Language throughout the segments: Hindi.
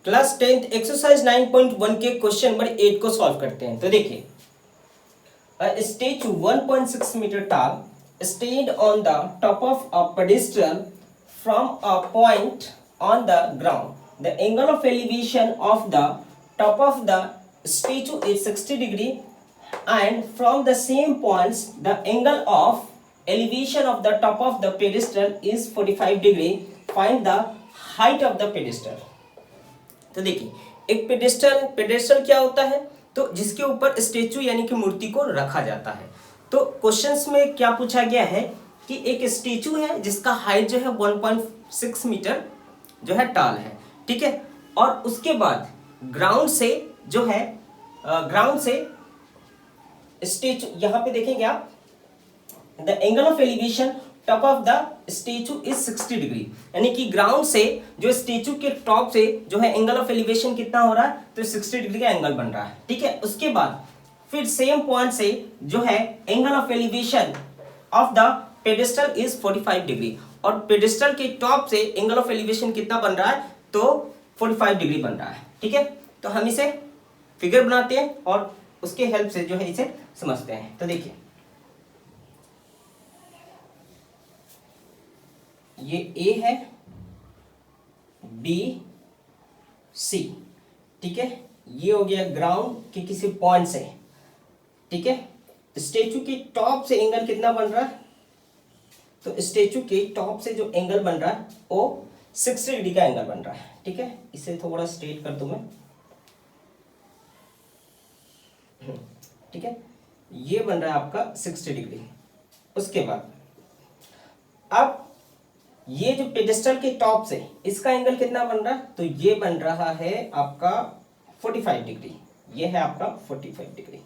क्लास 10th एक्सरसाइज 9.1 के क्वेश्चन नंबर 8 को सॉल्व करते हैं। तो देखिए, a statue 1.6 meter tall stayed on the top of a pedestal from a point on the ground. The angle of elevation of the top of the statue is 60 degree and from the same points the angle of elevation of the top of the pedestal is 45 degree. Find the height of the pedestal. तो देखिए, एक पेडेस्टल क्या होता है, तो जिसके ऊपर स्टेचू यानी कि मूर्ति को रखा जाता है। तो क्वेश्चंस में क्या पूछा गया है कि एक स्टेचू है जिसका हाइट जो है 1.6 मीटर जो है टॉल है, ठीक है। और उसके बाद ग्राउंड से जो है ग्राउंड से स्टेचू, यहां पे देखेंगे आप, the angle of elevation top of the statue is 60 degree, यानी कि ग्राउंड से जो स्टेचू के टॉप से जो है एंगल ऑफ एलिवेशन कितना हो रहा है, तो 60 डिग्री का एंगल बन रहा है, ठीक है। उसके बाद फिर सेम पॉइंट से जो है angle of elevation of the pedestal is 45 degree, और पेडेस्टल के टॉप से एंगल ऑफ एलिवेशन कितना बन रहा है, तो 45 डिग्री बन रहा है, ठीक है। तो हम इसे फिगर बनाते हैं और उसके हेल्प से जो है इसे समझते हैं। तो देखिए, ये ए है, बी, सी, ठीक है। ये हो गया ग्राउंड के किसी पॉइंट से, ठीक है। स्टेचू के टॉप से एंगल कितना बन रहा है, तो स्टेचू के टॉप से जो एंगल बन रहा है वो 60 डिग्री का एंगल बन रहा है, ठीक है। इसे थोड़ा स्ट्रेट कर दूं मैं, ठीक है। ये बन रहा है आपका 60 डिग्री। उसके बाद अब ये जो पेडेस्टल के टॉप से इसका एंगल कितना बन रहा है, तो ये बन रहा है आपका 45 डिग्री, ये है आपका 45 डिग्री,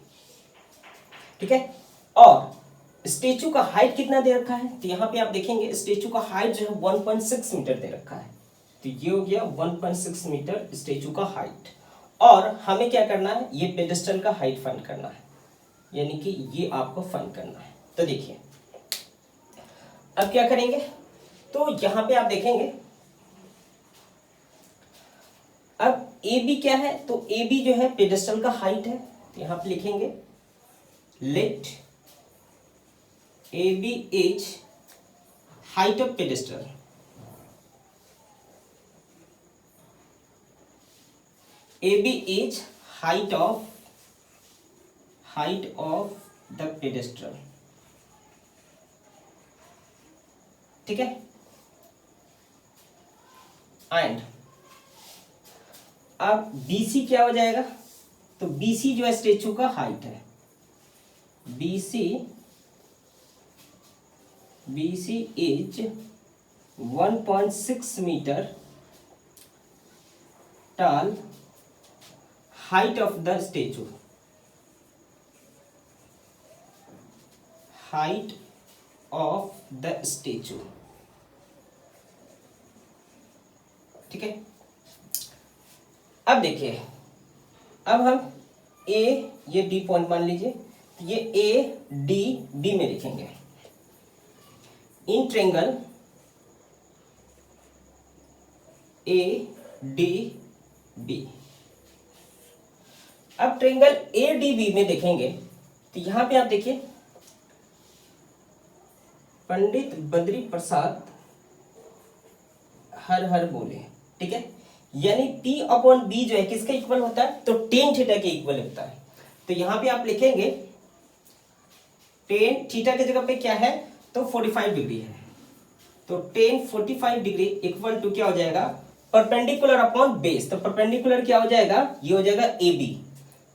ठीक है। और स्टेचू का हाइट कितना दे रखा है, तो यहां पे आप देखेंगे स्टेचू का हाइट जो है 1.6 मीटर दे रखा है, तो ये हो गया 1.6 मीटर स्टेचू का हाइट। और हमें क्या करना है, ये पेडेस्टल का हाइट फाइंड करना है, यानी कि ये आपको फाइंड करना है। तो देखिए, अब क्या करेंगे, तो यहां पे आप देखेंगे, अब ए बी क्या है, तो ए बी जो है पेडेस्टल का हाइट है, तो यहां पे लिखेंगे let A B is height of pedestal, A B is height of the pedestal, ठीक है। एंड अब BC क्या हो जाएगा, तो BC जो है स्टेचू का हाइट है, BC is 1.6 metre tall height of the statue, height of the statue, ठीक है। अब देखिए, अब हम ये D पॉइंट मान लीजिए, तो ये ADB में लिखेंगे इन ट्रेंगल ADB। अब ट्रेंगल ADB में देखेंगे, तो यहां पे आप देखिए पंडित बद्री प्रसाद हर हर बोले, ठीक है। यानी P/B जो है किसका इक्वल होता है, तो tan थीटा के इक्वल होता है। तो यहां पे आप लिखेंगे tan थीटा की जगह पे क्या है, तो 45 डिग्री है, तो tan 45 डिग्री इक्वल टू क्या हो जाएगा, परपेंडिकुलर अपॉन बेस। तो परपेंडिकुलर क्या हो जाएगा, ये हो जाएगा AB,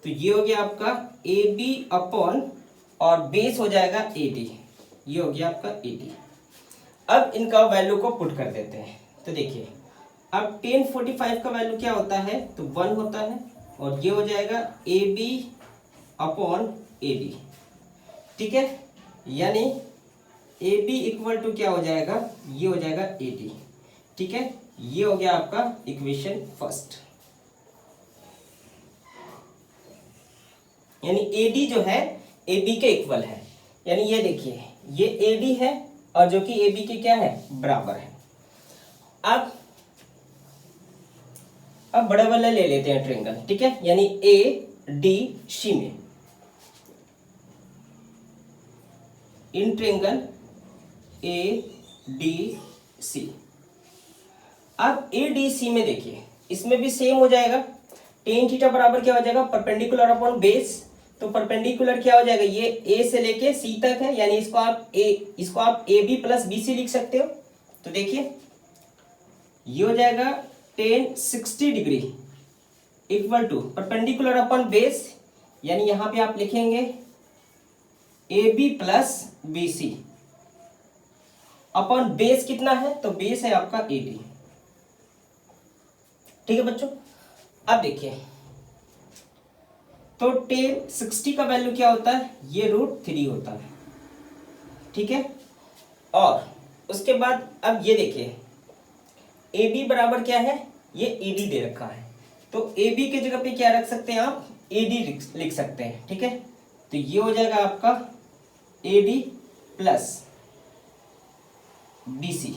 तो ये हो गया आपका AB अपॉन, और बेस हो जाएगा AD, ये हो गया आपका AD। अब इनका वैल्यू को पुट कर देते हैं। तो देखिए, अब tan 45 का वैल्यू क्या होता है, तो 1 होता है, और ये हो जाएगा AB अपॉन AD, ठीक है। यानी AB इक्वल टू क्या हो जाएगा, ये हो जाएगा AD, ठीक है। ये हो गया आपका इक्वेशन फर्स्ट, यानी AD जो है AB के इक्वल है, यानी ये देखिए ये AD है और जो कि AB के क्या है, बराबर है। अब बड़ा वाला ले लेते हैं ट्रायंगल, ठीक है, यानी ए डी सी में, in triangle A D C. अब ए डी सी में देखिए, इसमें भी सेम हो जाएगा, टेन थीटा बराबर क्या हो जाएगा, परपेंडिकुलर अपॉन बेस। तो परपेंडिकुलर क्या हो जाएगा, ये ए से लेके सी तक है, यानी इसको आप A B plus B C लिख सकते हो। तो देखिए ये हो जाएगा tan 60 degree equal to perpendicular upon base, यानी यहां पे आप लिखेंगे A B plus B C upon base कितना है, तो बेस है आपका ए डी। ठीक है बच्चों, अब देखिए तो टेन 60 का वैल्यू क्या होता है, ये √3 होता है, ठीक है। और उसके बाद अब ये देखिए ए बी बराबर क्या है, ये ए डी दे रखा है, तो ए बी की जगह पे क्या रख सकते हैं आप, ए डी लिख सकते हैं, ठीक है। तो ये हो जाएगा आपका A D plus B C,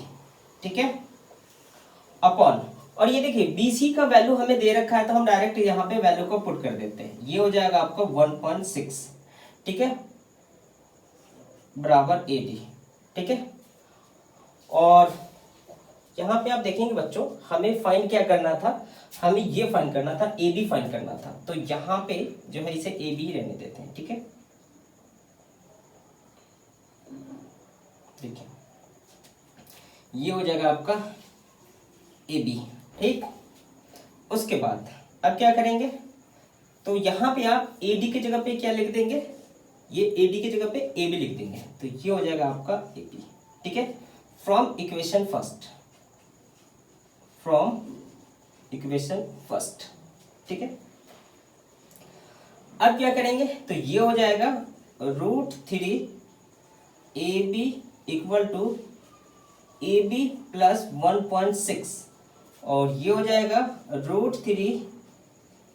ठीक है, अपॉन, और ये देखिए BC का वैल्यू हमें दे रखा है, तो हम डायरेक्ट यहाँ पे वैल्यू को पुट कर देते हैं, ये हो जाएगा आपका 1.6, ठीक है, बराबर AD, ठीक है। और यहाँ पे आप देखेंगे बच्चों, हमें फाइंड क्या करना था, हमें ये फाइंड करना था, AB फाइंड करना था, तो यहाँ पे जो है इसे AB रहने देते हैं, ठीक है। देखिए ये हो जाएगा आपका AB, ठीक। उसके बाद अब क्या करेंगे, तो यहां पे आप AD की जगह पे क्या लिख देंगे, ये AD की जगह पे AB लिख देंगे, तो ये हो जाएगा आपका AB, ठीक है। फ्रॉम इक्वेशन फर्स्ट, ठीक है। अब क्या करेंगे, तो ये हो जाएगा √3 AB equal to AB plus 1.6, और ये हो जाएगा √3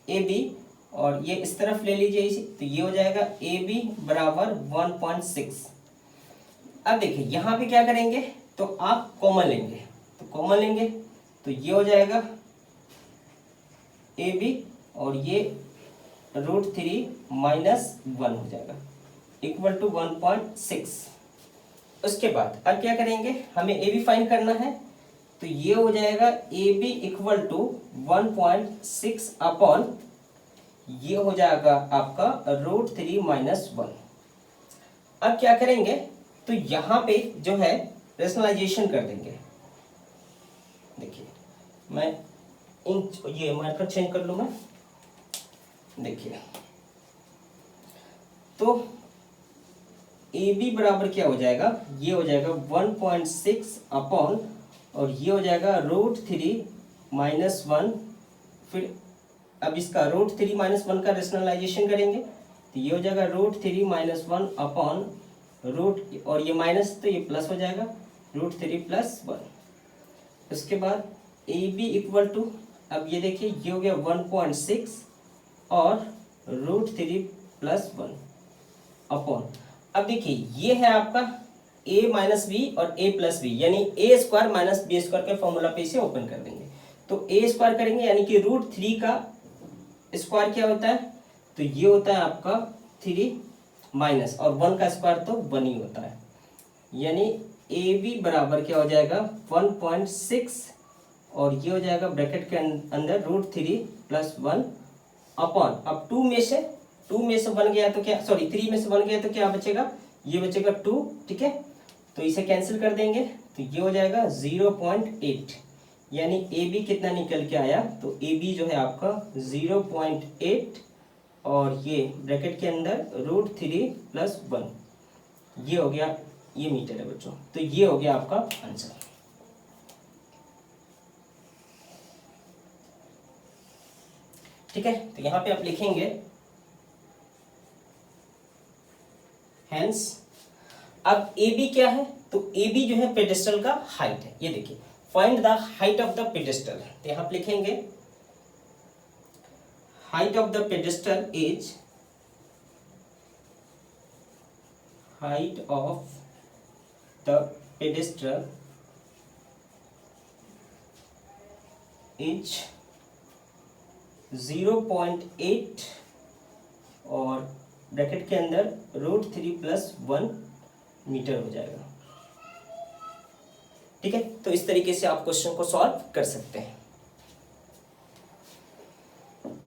AB, और ये इस तरफ ले लीजिए इसे, तो ये हो जाएगा AB बराबर 1.6। अब देखिए यहाँ पे क्या करेंगे, तो आप कॉमन लेंगे, तो कॉमन लेंगे तो ये हो जाएगा AB, और ये √3 माइनस 1 हो जाएगा इक्वल टू 1.6। उसके बाद अब क्या करेंगे, हमें AB फाइंड करना है, तो ये हो जाएगा AB इक्वल टू 1.6 अपॉन, ये हो जाएगा आपका √3 माइनस 1। अब क्या करेंगे, तो यहां पे जो है रेशनलाइजेशन कर देंगे। देखिए मैं ये मार्कर चेंज कर लूँ मैं, देखिए तो AB बराबर क्या हो जाएगा, ये हो जाएगा 1.6 अपॉन, और ये हो जाएगा √3 माइनस 1, फिर अब इसका √3 माइनस 1 का रेशनलाइजेशन करेंगे, तो ये हो जाएगा √3 माइनस 1 अपॉन रूट, और ये माइनस तो ये प्लस हो जाएगा √3 प्लस 1। उसके बाद AB इक्वल टू, अब ये देखिए ये हो गया 1.6 और √3 प्लस 1 अपॉन, अब देखिए ये है आपका a माइनस बी और a प्लस बी, यानी a square minus b square के फॉर्मूला पे इसे ओपन कर देंगे, तो a स्क्वायर करेंगे, यानी कि √3 का स्क्वायर क्या होता है, तो ये होता है आपका 3 माइनस, और 1 का स्क्वायर तो 1 ही होता है, यानी AB बराबर क्या हो जाएगा 1.6, और ये हो जाएगा ब्रैकेट के अंदर √3 प्लस 1 अपॉन, अब 2 में से बन गया तो क्या, सॉरी 3 में से बन गया तो क्या बचेगा, ये बचेगा 2, ठीक है, तो इसे कैंसिल कर देंगे, तो ये हो जाएगा 0.8, यानी AB कितना निकल के आया, तो AB जो है आपका 0.8, और ये ब्रैकेट के अंदर √3 प्लस 1, ये हो गया, ये मीटर है बच्चों, तो ये हो गया आपका आंसर। ठीक है, तो यहां पे आप लिखेंगे हेंस, अब AB क्या है, तो AB जो है पेडेस्टल का हाइट है, ये देखिए find the height of the pedestal, तो यहां पे लिखेंगे height of the pedestal is, height of the pedestal is 0.8 और ब्रैकेट के अंदर √3 + 1 मीटर हो जाएगा। ठीक है, तो इस तरीके से आप क्वेश्चन को सॉल्व कर सकते हैं।